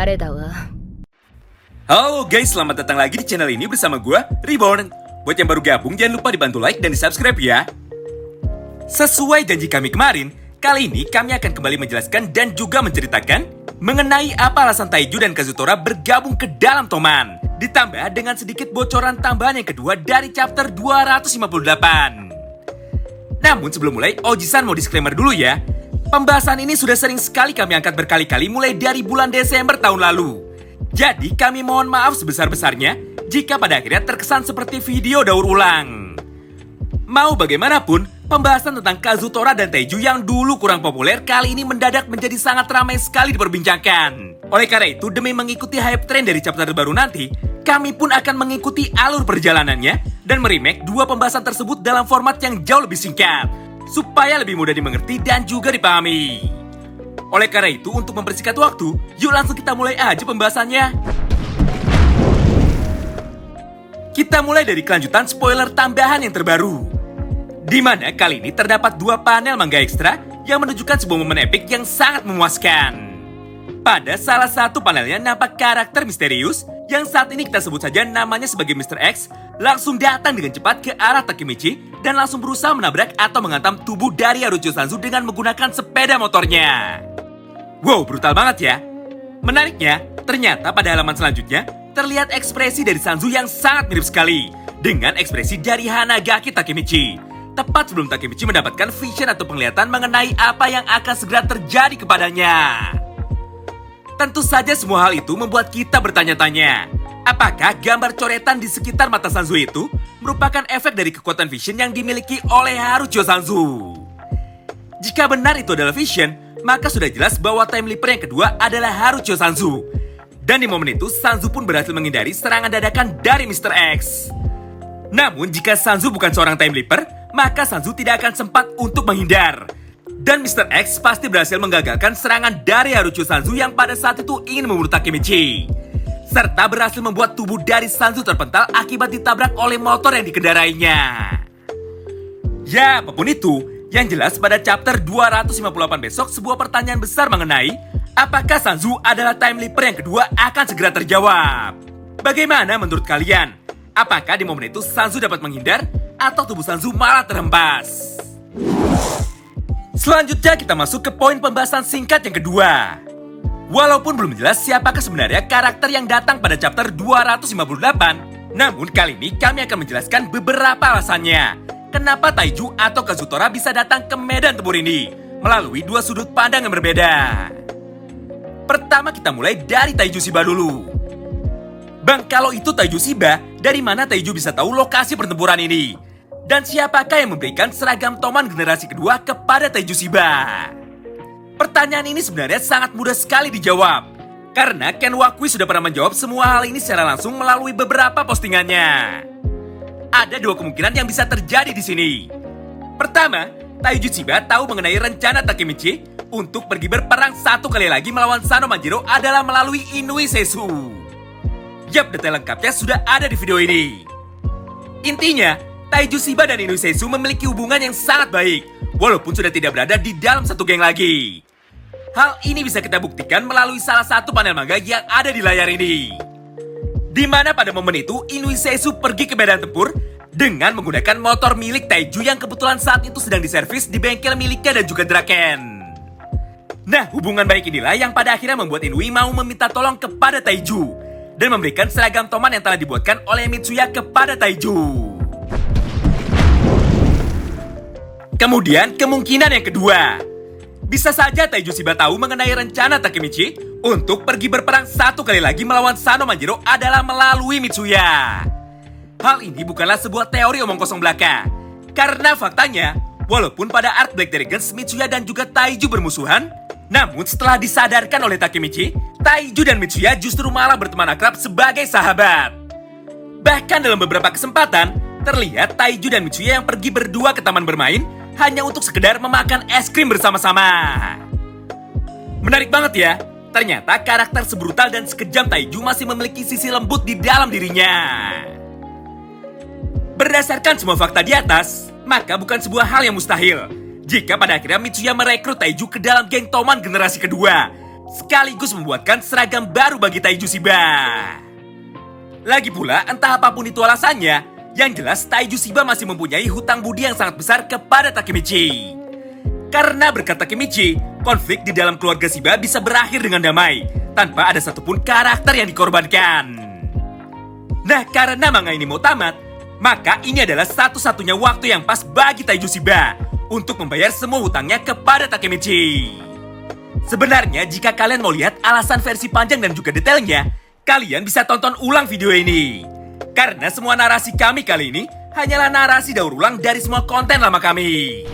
아래다 와. Halo guys, selamat datang lagi di channel ini bersama gue, Reborn. Buat yang baru gabung, jangan lupa dibantu like dan di subscribe ya. Sesuai janji kami kemarin, kali ini kami akan kembali menjelaskan dan juga menceritakan mengenai apa alasan Taiju dan Kazutora bergabung ke dalam Toman. Ditambah dengan sedikit bocoran tambahan yang kedua dari chapter 258. Namun sebelum mulai, Oji-san mau disclaimer dulu ya. Pembahasan ini sudah sering sekali kami angkat berkali-kali mulai dari bulan Desember tahun lalu. Jadi kami mohon maaf sebesar-besarnya jika pada akhirnya terkesan seperti video daur ulang. Mau bagaimanapun, pembahasan tentang Kazutora dan Taiju yang dulu kurang populer kali ini mendadak menjadi sangat ramai sekali diperbincangkan. Oleh karena itu, demi mengikuti hype trend dari chapter terbaru nanti, kami pun akan mengikuti alur perjalanannya dan meremake dua pembahasan tersebut dalam format yang jauh lebih singkat, supaya lebih mudah dimengerti dan juga dipahami. Oleh karena itu, untuk mempersingkat waktu, yuk langsung kita mulai aja pembahasannya. Kita mulai dari kelanjutan spoiler tambahan yang terbaru, di mana kali ini terdapat dua panel manga ekstra yang menunjukkan sebuah momen epik yang sangat memuaskan. Pada salah satu panelnya nampak karakter misterius yang saat ini kita sebut saja namanya sebagai Mr. X langsung datang dengan cepat ke arah Takemichi dan langsung berusaha menabrak atau menghantam tubuh dari Harucho Sanzu dengan menggunakan sepeda motornya. Wow, brutal banget ya. Menariknya, ternyata pada halaman selanjutnya terlihat ekspresi dari Sanzu yang sangat mirip sekali dengan ekspresi dari Hanagaki Takemichi. Tepat sebelum Takemichi mendapatkan vision atau penglihatan mengenai apa yang akan segera terjadi kepadanya. Tentu saja semua hal itu membuat kita bertanya-tanya, apakah gambar coretan di sekitar mata Sanzu itu merupakan efek dari kekuatan vision yang dimiliki oleh Harucho Sanzu? Jika benar itu adalah vision, maka sudah jelas bahwa time leaper yang kedua adalah Harucho Sanzu. Dan di momen itu, Sanzu pun berhasil menghindari serangan dadakan dari Mr. X. Namun jika Sanzu bukan seorang time leaper, maka Sanzu tidak akan sempat untuk menghindar. Dan Mr. X pasti berhasil menggagalkan serangan dari Harucho Sanzu yang pada saat itu ingin membunuh Takemichi. Serta berhasil membuat tubuh dari Sanzu terpental akibat ditabrak oleh motor yang dikendarainya. Ya, apapun itu, yang jelas pada chapter 258 besok sebuah pertanyaan besar mengenai apakah Sanzu adalah time leaper yang kedua akan segera terjawab. Bagaimana menurut kalian? Apakah di momen itu Sanzu dapat menghindar atau tubuh Sanzu malah terhempas? Selanjutnya kita masuk ke poin pembahasan singkat yang kedua. Walaupun belum jelas siapakah sebenarnya karakter yang datang pada chapter 258, namun kali ini kami akan menjelaskan beberapa alasannya kenapa Taiju atau Kazutora bisa datang ke medan tempur ini melalui dua sudut pandang yang berbeda. Pertama kita mulai dari Taiju Shiba dulu. Bang, kalau itu Taiju Shiba, dari mana Taiju bisa tahu lokasi pertempuran ini? Dan siapakah yang memberikan seragam Toman generasi kedua kepada Taiju Shiba? Pertanyaan ini sebenarnya sangat mudah sekali dijawab, karena Ken Wakui sudah pernah menjawab semua hal ini secara langsung melalui beberapa postingannya. Ada dua kemungkinan yang bisa terjadi di sini. Pertama, Taiju Shiba tahu mengenai rencana Takemichi untuk pergi berperang satu kali lagi melawan Sano Manjiro adalah melalui Inui Seisu. Yap, detail lengkapnya sudah ada di video ini. Intinya, Taiju Shiba dan Inui Seisu memiliki hubungan yang sangat baik, walaupun sudah tidak berada di dalam satu geng lagi. Hal ini bisa kita buktikan melalui salah satu panel manga yang ada di layar ini, di mana pada momen itu Inui Seisu pergi ke medan tempur dengan menggunakan motor milik Taiju yang kebetulan saat itu sedang diservis di bengkel miliknya dan juga Draken. Nah, hubungan baik inilah yang pada akhirnya membuat Inui mau meminta tolong kepada Taiju dan memberikan seragam Toman yang telah dibuatkan oleh Mitsuya kepada Taiju. Kemudian kemungkinan yang kedua, bisa saja Taiju Shiba tahu mengenai rencana Takemichi untuk pergi berperang satu kali lagi melawan Sano Manjiro adalah melalui Mitsuya. Hal ini bukanlah sebuah teori omong kosong belaka, karena faktanya, walaupun pada Art Black Dragons Mitsuya dan juga Taiju bermusuhan, namun setelah disadarkan oleh Takemichi, Taiju dan Mitsuya justru malah berteman akrab sebagai sahabat. Bahkan dalam beberapa kesempatan, terlihat Taiju dan Mitsuya yang pergi berdua ke taman bermain hanya untuk sekedar memakan es krim bersama-sama. Menarik banget ya, ternyata karakter sebrutal dan sekejam Taiju masih memiliki sisi lembut di dalam dirinya. Berdasarkan semua fakta di atas, maka bukan sebuah hal yang mustahil jika pada akhirnya Mitsuya merekrut Taiju ke dalam geng Toman generasi kedua sekaligus membuatkan seragam baru bagi Taiju Shiba. Lagi pula, entah apapun itu alasannya, yang jelas Taiju Shiba masih mempunyai hutang budi yang sangat besar kepada Takemichi. Karena berkat Takemichi, konflik di dalam keluarga Shiba bisa berakhir dengan damai, tanpa ada satupun karakter yang dikorbankan. Nah, karena manga ini mau tamat, maka ini adalah satu-satunya waktu yang pas bagi Taiju Shiba untuk membayar semua hutangnya kepada Takemichi. Sebenarnya, jika kalian mau lihat alasan versi panjang dan juga detailnya, kalian bisa tonton ulang video ini. Karena semua narasi kami kali ini hanyalah narasi daur ulang dari semua konten lama kami.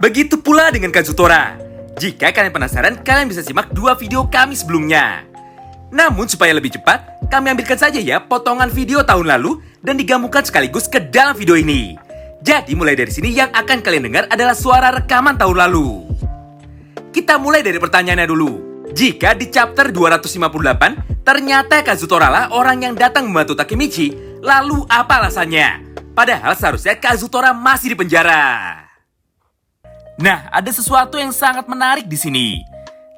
Begitu pula dengan Kazutora. Jika kalian penasaran, kalian bisa simak 2 video kami sebelumnya. Namun supaya lebih cepat, kami ambilkan saja ya potongan video tahun lalu dan digabungkan sekaligus ke dalam video ini. Jadi mulai dari sini yang akan kalian dengar adalah suara rekaman tahun lalu. Kita mulai dari pertanyaannya dulu. Jika di chapter 258, ternyata Kazutora lah orang yang datang membantu Takemichi, lalu apa alasannya? Padahal seharusnya Kazutora masih di penjara. Nah, ada sesuatu yang sangat menarik di sini.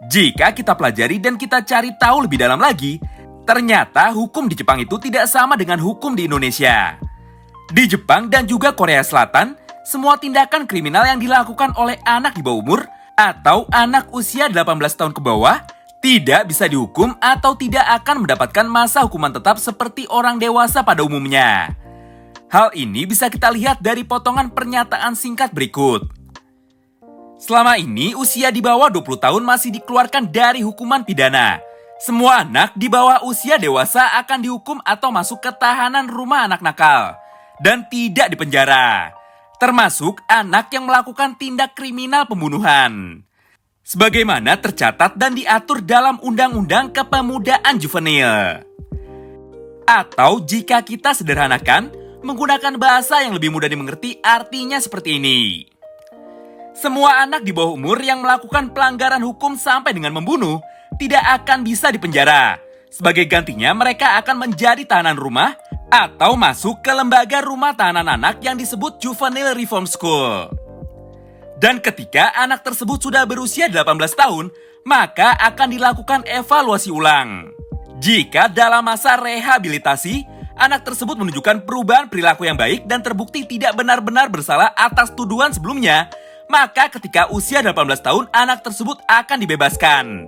Jika kita pelajari dan kita cari tahu lebih dalam lagi, ternyata hukum di Jepang itu tidak sama dengan hukum di Indonesia. Di Jepang dan juga Korea Selatan, semua tindakan kriminal yang dilakukan oleh anak di bawah umur atau anak usia 18 tahun ke bawah tidak bisa dihukum atau tidak akan mendapatkan masa hukuman tetap seperti orang dewasa pada umumnya. Hal ini bisa kita lihat dari potongan pernyataan singkat berikut. Selama ini, usia di bawah 20 tahun masih dikeluarkan dari hukuman pidana. Semua anak di bawah usia dewasa akan dihukum atau masuk ke tahanan rumah anak nakal dan tidak dipenjara, termasuk anak yang melakukan tindak kriminal pembunuhan. Sebagaimana tercatat dan diatur dalam Undang-Undang Kepemudaan Juvenil. Atau jika kita sederhanakan, menggunakan bahasa yang lebih mudah dimengerti, artinya seperti ini. Semua anak di bawah umur yang melakukan pelanggaran hukum sampai dengan membunuh tidak akan bisa dipenjara. Sebagai gantinya, mereka akan menjadi tahanan rumah atau masuk ke lembaga rumah tahanan anak yang disebut Juvenile Reform School. Dan ketika anak tersebut sudah berusia 18 tahun, maka akan dilakukan evaluasi ulang. Jika dalam masa rehabilitasi, anak tersebut menunjukkan perubahan perilaku yang baik dan terbukti tidak benar-benar bersalah atas tuduhan sebelumnya, maka ketika usia 18 tahun, anak tersebut akan dibebaskan.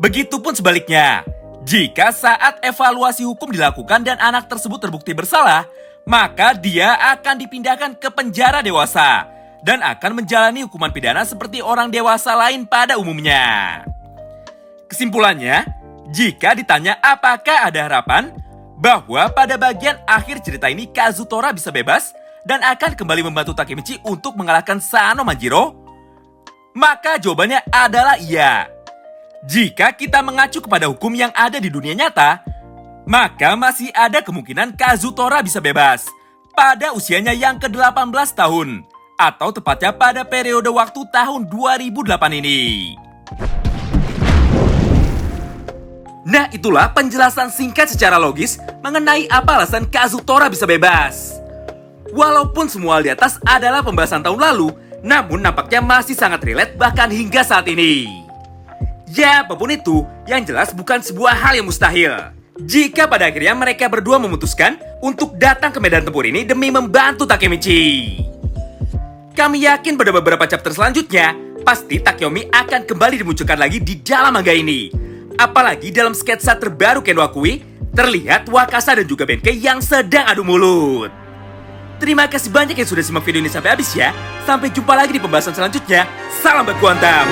Begitupun sebaliknya, jika saat evaluasi hukum dilakukan dan anak tersebut terbukti bersalah, maka dia akan dipindahkan ke penjara dewasa dan akan menjalani hukuman pidana seperti orang dewasa lain pada umumnya. Kesimpulannya, jika ditanya apakah ada harapan bahwa pada bagian akhir cerita ini Kazutora bisa bebas dan akan kembali membantu Takemichi untuk mengalahkan Sano Manjiro, maka jawabannya adalah iya. Jika kita mengacu kepada hukum yang ada di dunia nyata, maka masih ada kemungkinan Kazutora bisa bebas pada usianya yang ke-18 tahun, atau tepatnya pada periode waktu tahun 2008 ini. Nah, itulah penjelasan singkat secara logis mengenai apa alasan Kazutora bisa bebas. Walaupun semua di atas adalah pembahasan tahun lalu, namun nampaknya masih sangat relate bahkan hingga saat ini. Ya, apapun itu, yang jelas bukan sebuah hal yang mustahil. Jika pada akhirnya mereka berdua memutuskan untuk datang ke medan tempur ini demi membantu Takemichi. Kami yakin pada beberapa chapter selanjutnya, pasti Takeyomi akan kembali dimunculkan lagi di dalam manga ini. Apalagi dalam sketsa terbaru Ken Wakui, terlihat Wakasa dan juga Benkei yang sedang adu mulut. Terima kasih banyak yang sudah simak video ini sampai habis ya. Sampai jumpa lagi di pembahasan selanjutnya. Salam baku hantam.